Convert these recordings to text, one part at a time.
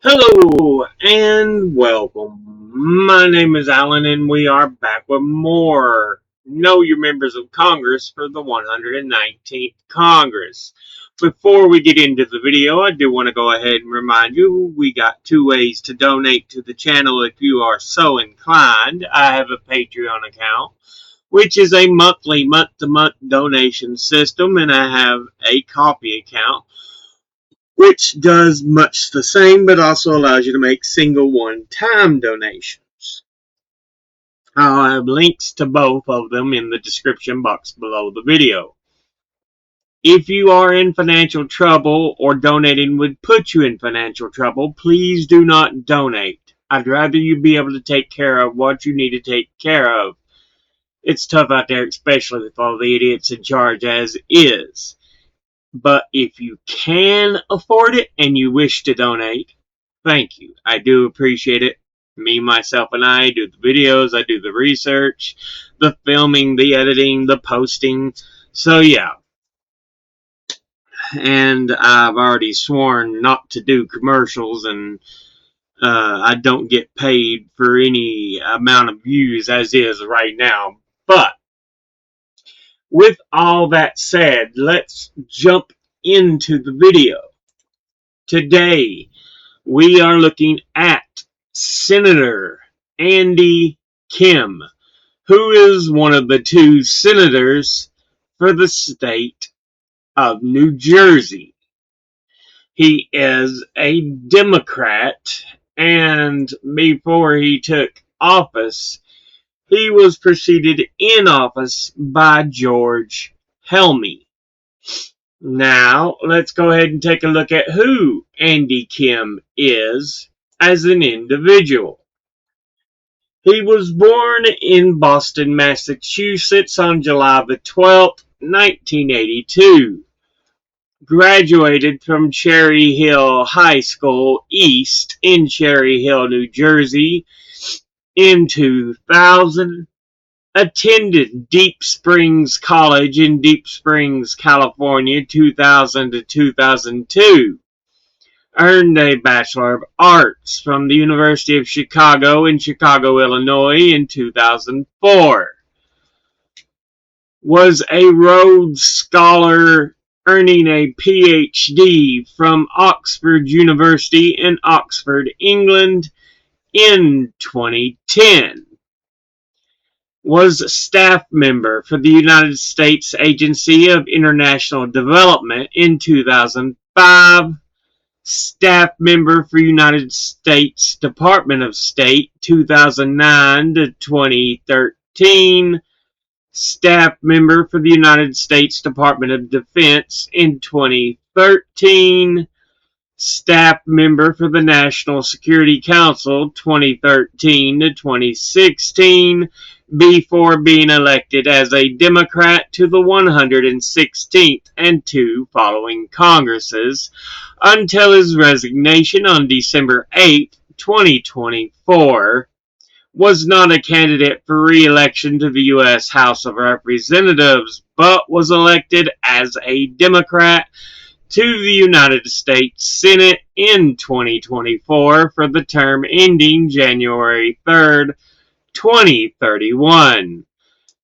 Hello and welcome. My name is Alan and we are back with more Know Your Members of Congress for the 119th Congress. Before we get into the video, I do want to go ahead and remind you we got two ways to donate to the channel if you are so inclined. I have a Patreon account, which is a monthly, month-to-month donation system, and I have a Ko-fi account, which does much the same but also allows you to make single one-time donations. I'll have links to both of them in the description box below the video. If you are in financial trouble or donating would put you in financial trouble, please do not donate. I'd rather you be able to take care of what you need to take care of. It's tough out there, especially with all the idiots in charge as is. But if you can afford it and you wish to donate, thank you. I do appreciate it. Me, myself, and I do the videos, I do the research, the filming, the editing, the posting. So yeah. And I've already sworn not to do commercials, and I don't get paid for any amount of views as is right now. But with all that said, let's jump into the video. Today, we are looking at Senator Andy Kim, who is one of the two senators for the state of New Jersey. He is a Democrat, and before he took office, he was preceded in office by George Helmy. Now, let's go ahead and take a look at who Andy Kim is as an individual. He was born in Boston, Massachusetts on July the 12th, 1982. Graduated from Cherry Hill High School East in Cherry Hill, New Jersey in 2000. Attended Deep Springs College in Deep Springs, California, 2000 to 2002. Earned a Bachelor of Arts from the University of Chicago in Chicago, Illinois in 2004. Was a Rhodes Scholar, earning a PhD from Oxford University in Oxford, England in 2010. Was a staff member for the United States Agency of International Development in 2005, staff member for United States Department of State 2009 to 2013, staff member for the United States Department of Defense in 2013, staff member for the National Security Council 2013 to 2016, before being elected as a Democrat to the 116th and two following Congresses, until his resignation on December 8, 2024. Was not a candidate for re-election to the U.S. House of Representatives, but was elected as a Democrat to the United States Senate in 2024 for the term ending January 3rd, 2031.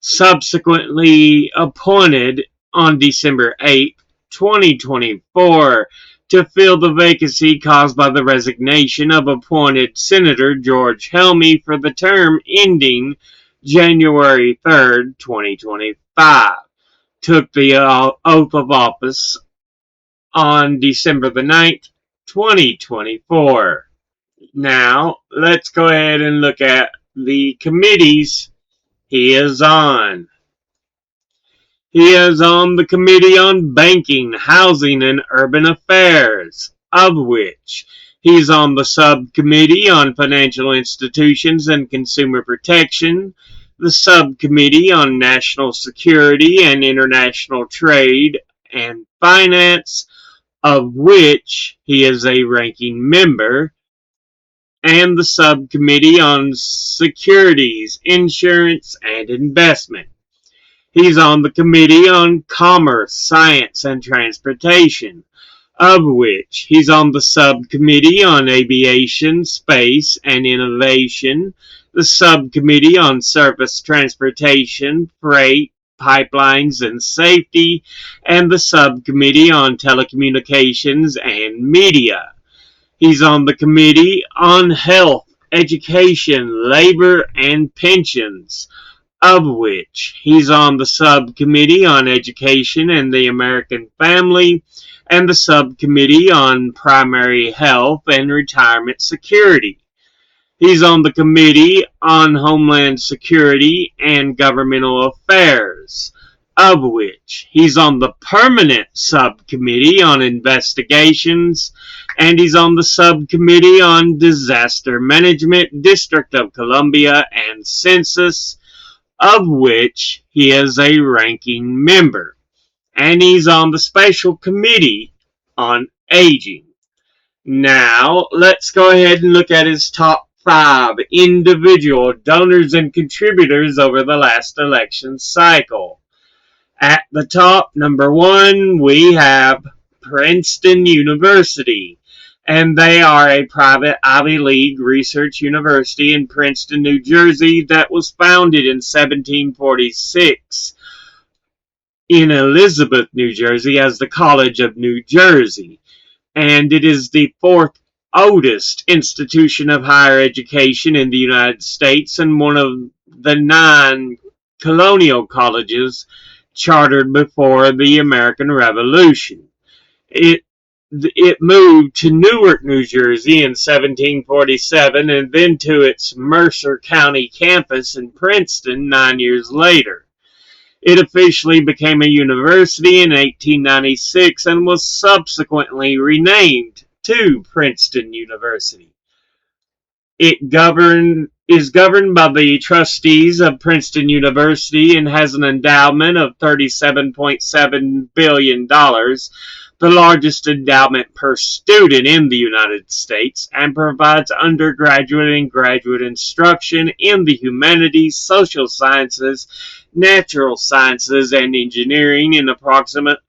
Subsequently appointed on December 8, 2024 to fill the vacancy caused by the resignation of appointed Senator George Helmy for the term ending January 3rd, 2025. Took the oath of office on December the 9th, 2024. Now, let's go ahead and look at the committees he is on. He is on the Committee on Banking, Housing, and Urban Affairs, of which he's on the Subcommittee on Financial Institutions and Consumer Protection, the Subcommittee on National Security and International Trade and Finance, of which he is a ranking member, and the Subcommittee on Securities, Insurance, and Investment. He's on the Committee on Commerce, Science, and Transportation, of which he's on the subcommittee on aviation, space, and innovation, the subcommittee on surface transportation, freight, pipelines, and safety, and the subcommittee on telecommunications and media. He's on the committee on health, education, labor, and pensions, of which he's on the subcommittee on education and the American family and the subcommittee on primary health and retirement security. He's on the Committee on Homeland Security and Governmental Affairs, of which he's on the Permanent Subcommittee on Investigations, and he's on the Subcommittee on Disaster Management, District of Columbia, and Census, of which he is a ranking member. And he's on the Special Committee on Aging. Now, let's go ahead and look at his top 5 individual donors and contributors over the last election cycle. At the top, number 1, we have Princeton University, and they are a private Ivy League research university in Princeton, New Jersey that was founded in 1746 in Elizabeth, New Jersey as the College of New Jersey, and it is the 4th oldest institution of higher education in the United States and one of the 9 colonial colleges chartered before the American Revolution. It moved to Newark, New Jersey in 1747 and then to its Mercer County campus in Princeton 9 years later. It officially became a university in 1896 and was subsequently renamed to Princeton University. It is governed by the trustees of Princeton University and has an endowment of $37.7 billion, the largest endowment per student in the United States, and provides undergraduate and graduate instruction in the humanities, social sciences, natural sciences, and engineering in approximately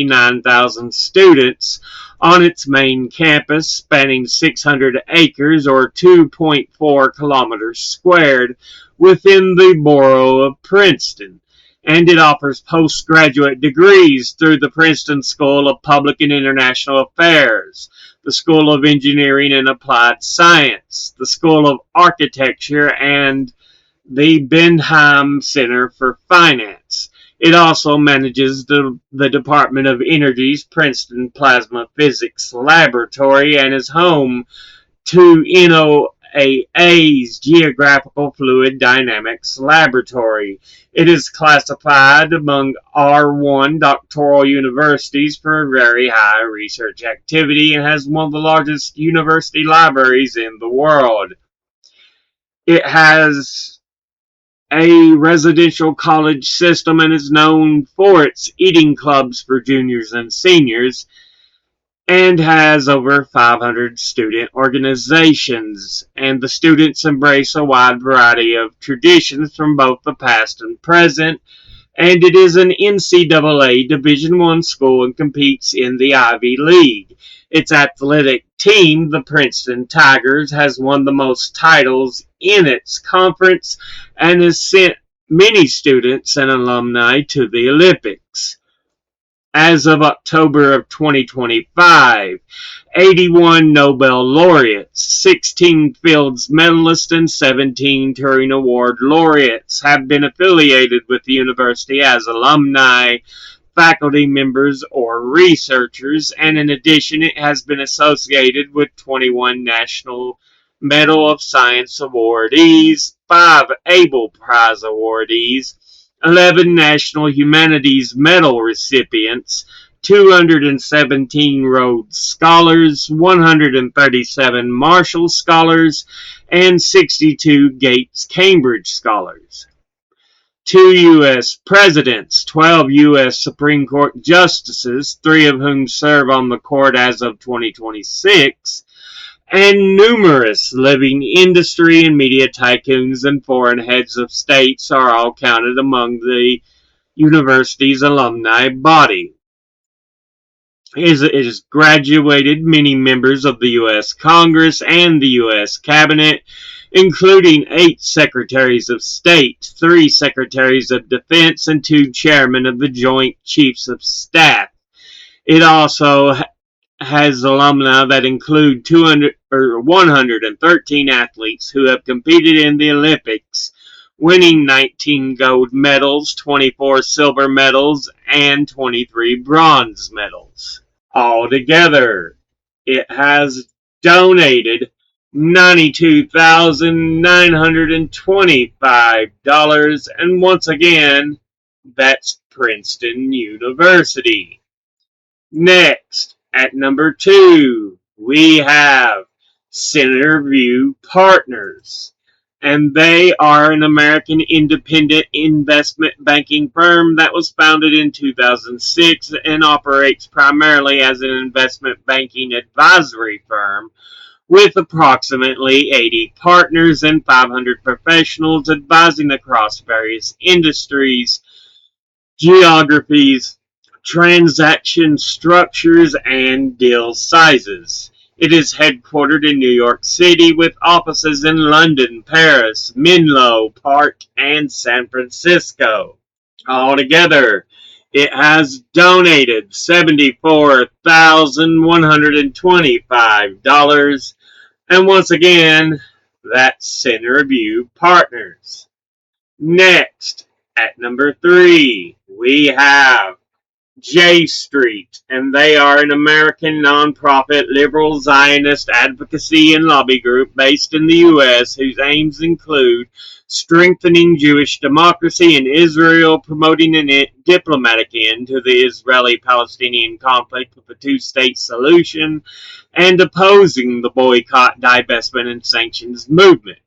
9,000 students on its main campus, spanning 600 acres or 2.4 kilometers squared within the borough of Princeton. And it offers postgraduate degrees through the Princeton School of Public and International Affairs, the School of Engineering and Applied Science, the School of Architecture, and the Benheim Center for Finance. It also manages the Department of Energy's Princeton Plasma Physics Laboratory and is home to NOAA's Geographical Fluid Dynamics Laboratory. It is classified among R1 doctoral universities for very high research activity and has one of the largest university libraries in the world. It has a residential college system and is known for its eating clubs for juniors and seniors, and has over 500 student organizations, and the students embrace a wide variety of traditions from both the past and present, and it is an NCAA Division I school and competes in the Ivy League. Its athletic team, the Princeton Tigers, has won the most titles in its conference and has sent many students and alumni to the Olympics. As of October of 2025, 81 Nobel laureates, 16 Fields medalists, and 17 Turing Award laureates have been affiliated with the university as alumni, faculty members, or researchers, and in addition, it has been associated with 21 National Medal of Science awardees, 5 Abel Prize awardees, 11 National Humanities Medal recipients, 217 Rhodes Scholars, 137 Marshall Scholars, and 62 Gates Cambridge Scholars. 2 U.S. Presidents, 12 U.S. Supreme Court Justices, 3 of whom serve on the court as of 2026, and numerous living industry and media tycoons and foreign heads of states are all counted among the university's alumni body. It has graduated many members of the U.S. Congress and the U.S. Cabinet, including 8 Secretaries of State, 3 Secretaries of Defense, and 2 Chairmen of the Joint Chiefs of Staff. It also has alumni that include 113 athletes who have competed in the Olympics, winning 19 gold medals, 24 silver medals, and 23 bronze medals. Altogether, it has donated $92,925, and once again, that's Princeton University. Next, at number 2, we have Centerview Partners, and they are an American independent investment banking firm that was founded in 2006 and operates primarily as an investment banking advisory firm with approximately 80 partners and 500 professionals advising across various industries, geographies, transaction structures, and deal sizes. It is headquartered in New York City with offices in London, Paris, Menlo Park, and San Francisco. Altogether, it has donated $74,125, and once again, that's Centerview Partners. Next, at number 3, we have J Street, and they are an American nonprofit liberal Zionist advocacy and lobby group based in the U.S. whose aims include strengthening Jewish democracy in Israel, promoting a diplomatic end to the Israeli-Palestinian conflict with a two-state solution, and opposing the boycott, divestment, and sanctions movement.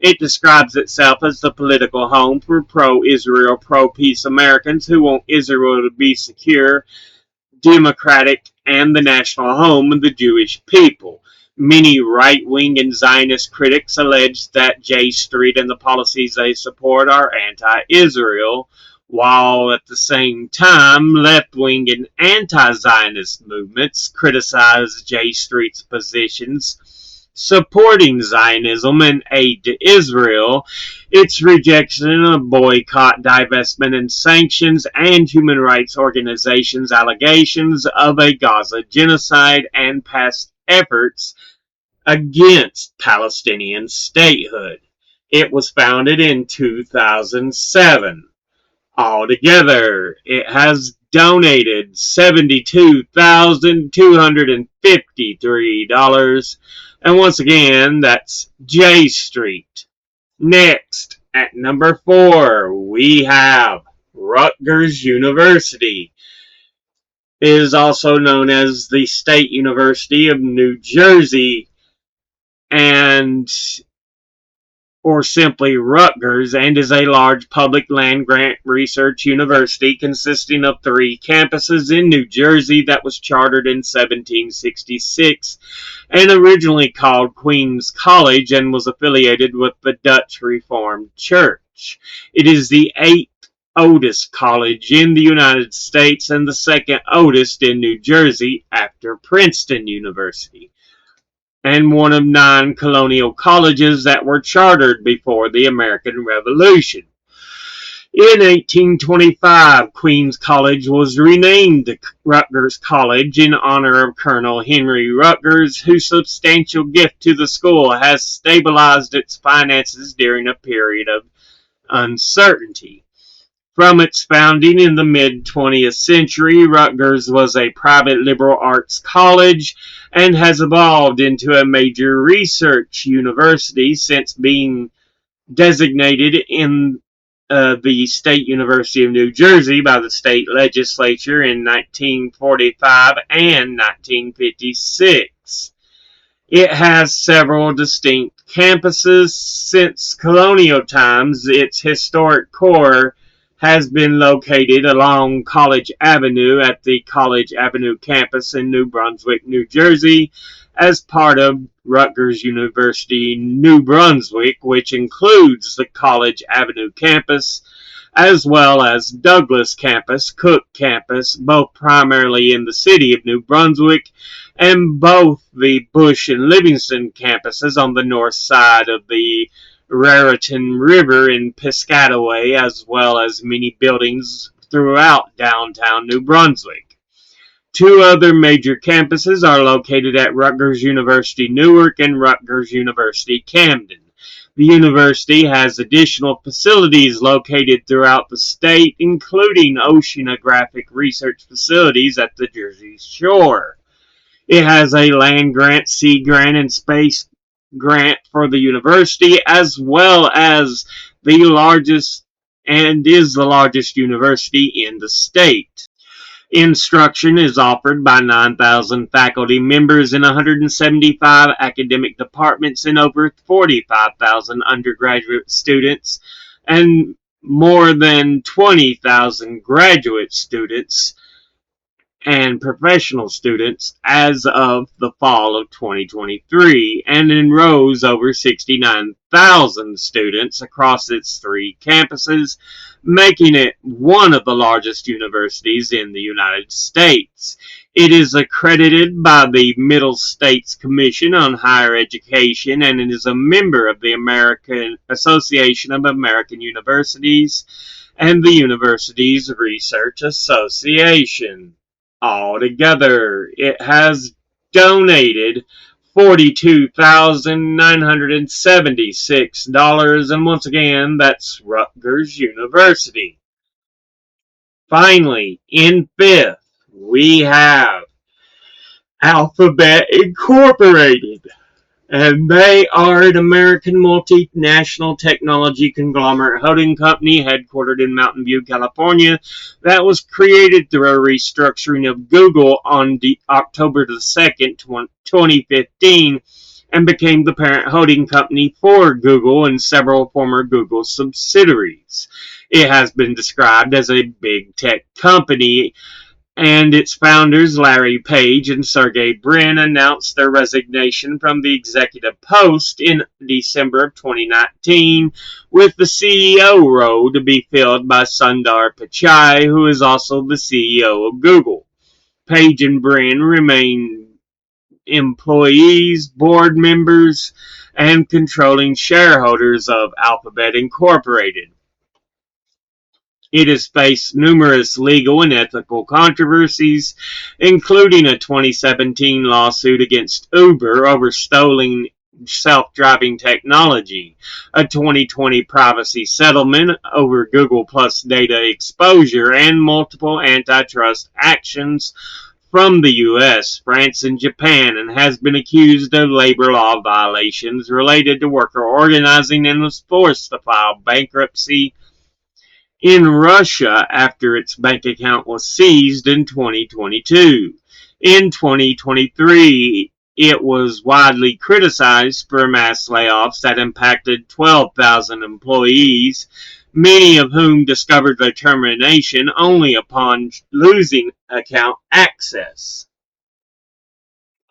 It describes itself as the political home for pro-Israel, pro-peace Americans who want Israel to be secure, democratic, and the national home of the Jewish people. Many right-wing and Zionist critics allege that J Street and the policies they support are anti-Israel, while at the same time left-wing and anti-Zionist movements criticize J Street's positions supporting Zionism and aid to Israel, its rejection of boycott, divestment, and sanctions, and human rights organizations' allegations of a Gaza genocide and past efforts against Palestinian statehood. It was founded in 2007. Altogether, it has donated $72,253. And once again, that's J Street. Next, at number 4, we have Rutgers University. It is also known as the State University of New Jersey, and or simply Rutgers, and is a large public land-grant research university consisting of 3 campuses in New Jersey that was chartered in 1766 and originally called Queen's College and was affiliated with the Dutch Reformed Church. It is the 8th oldest college in the United States and the 2nd oldest in New Jersey after Princeton University, and one of 9 colonial colleges that were chartered before the American Revolution. In 1825, Queen's College was renamed Rutgers College in honor of Colonel Henry Rutgers, whose substantial gift to the school has stabilized its finances during a period of uncertainty. From its founding in the mid-20th century, Rutgers was a private liberal arts college and has evolved into a major research university since being designated in the State University of New Jersey by the state legislature in 1945 and 1956. It has several distinct campuses. Since colonial times, its historic core has been located along College Avenue at the College Avenue campus in New Brunswick, New Jersey, as part of Rutgers University New Brunswick, which includes the College Avenue campus, as well as Douglas Campus, Cook Campus, both primarily in the city of New Brunswick, and both the Bush and Livingston campuses on the north side of the Raritan River in Piscataway, as well as many buildings throughout downtown New Brunswick. Two other major campuses are located at Rutgers University Newark and Rutgers University Camden. The university has additional facilities located throughout the state, including oceanographic research facilities at the Jersey Shore. It has a land grant, sea grant, and space grant for the university, as well as the largest and is the largest university in the state. Instruction is offered by 9,000 faculty members in 175 academic departments and over 45,000 undergraduate students and more than 20,000 graduate students and professional students as of the fall of 2023, and enrolls over 69,000 students across its 3 campuses, making it one of the largest universities in the United States. It is accredited by the Middle States Commission on Higher Education, and it is a member of the American Association of American Universities and the Universities Research Association. Altogether, it has donated $42,976, and once again, that's Rutgers University. Finally, in 5th, we have Alphabet Incorporated. And they are an American multinational technology conglomerate holding company headquartered in Mountain View, California, that was created through a restructuring of Google on October 2nd, 2015, and became the parent holding company for Google and several former Google subsidiaries. It has been described as a big tech company, and its founders, Larry Page and Sergey Brin, announced their resignation from the executive post in December of 2019, with the CEO role to be filled by Sundar Pichai, who is also the CEO of Google. Page and Brin remain employees, board members, and controlling shareholders of Alphabet Incorporated. It has faced numerous legal and ethical controversies, including a 2017 lawsuit against Uber over stolen self-driving technology, a 2020 privacy settlement over Google Plus data exposure, and multiple antitrust actions from the US, France, and Japan, and has been accused of labor law violations related to worker organizing and was forced to file bankruptcy in Russia after its bank account was seized in 2022. In 2023, it was widely criticized for mass layoffs that impacted 12,000 employees, many of whom discovered their termination only upon losing account access.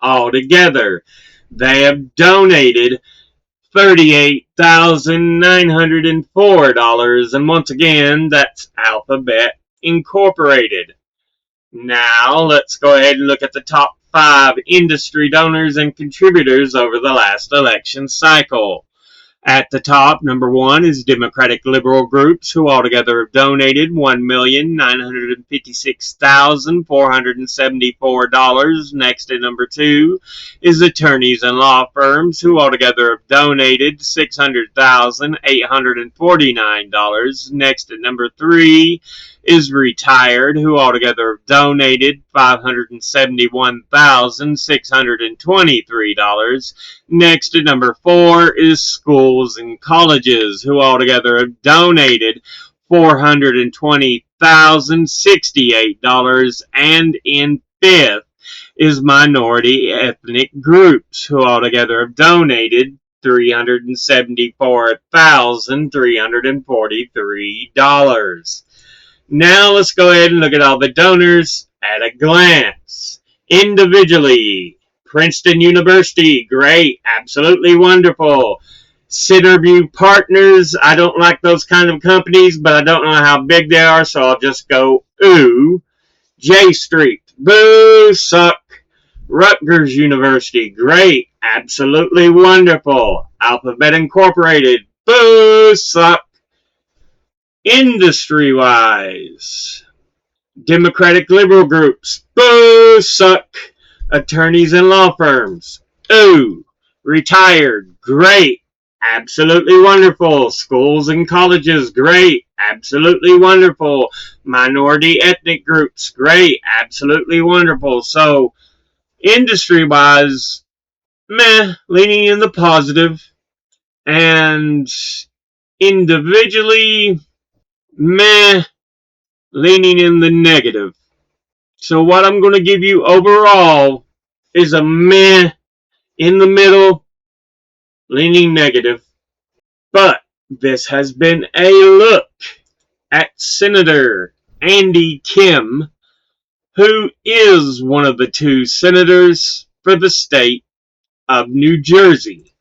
Altogether, they have donated $38,904, and once again, that's Alphabet Incorporated. Now, let's go ahead and look at the top 5 industry donors and contributors over the last election cycle. At the top, number 1 is Democratic Liberal Groups, who altogether have donated $1,956,474. Next at number 2 is attorneys and law firms, who altogether have donated $600,849. Next at number 3 is retired, who altogether have donated $571,623. Next at number 4 is schools and colleges, who altogether have donated $420,068. And in 5th is minority ethnic groups, who altogether have donated $374,343. Now let's go ahead and look at all the donors at a glance. Individually, Princeton University, great, absolutely wonderful. Centerview Partners, I don't like those kind of companies, but I don't know how big they are, so I'll just go ooh. J Street, boo, suck. Rutgers University, great, absolutely wonderful. Alphabet Incorporated, boo, suck. Industry-wise, Democratic liberal groups, boo, suck. Attorneys and law firms, ooh. Retired, great, absolutely wonderful. Schools and colleges, great, absolutely wonderful. Minority ethnic groups, great, absolutely wonderful. So, industry-wise, meh, leaning in the positive, and individually, meh, leaning in the negative. So what I'm going to give you overall is a meh, in the middle, leaning negative. But this has been a look at Senator Andy Kim, who is one of the two senators for the state of New Jersey.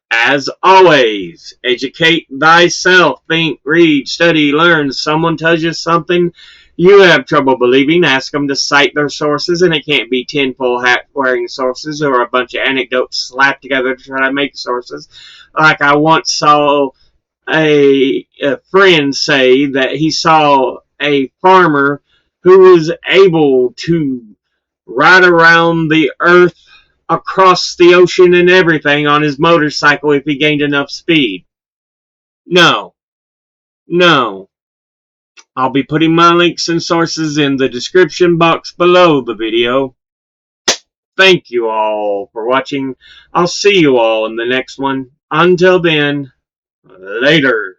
As always, educate thyself, think, read, study, learn. Someone tells you something you have trouble believing, ask them to cite their sources, and it can't be tinfoil hat wearing sources or a bunch of anecdotes slapped together to try to make sources. Like I once saw a friend say that he saw a farmer who was able to ride around the earth, across the ocean and everything on his motorcycle if he gained enough speed. No. No. I'll be putting my links and sources in the description box below the video. Thank you all for watching. I'll see you all in the next one. Until then, later.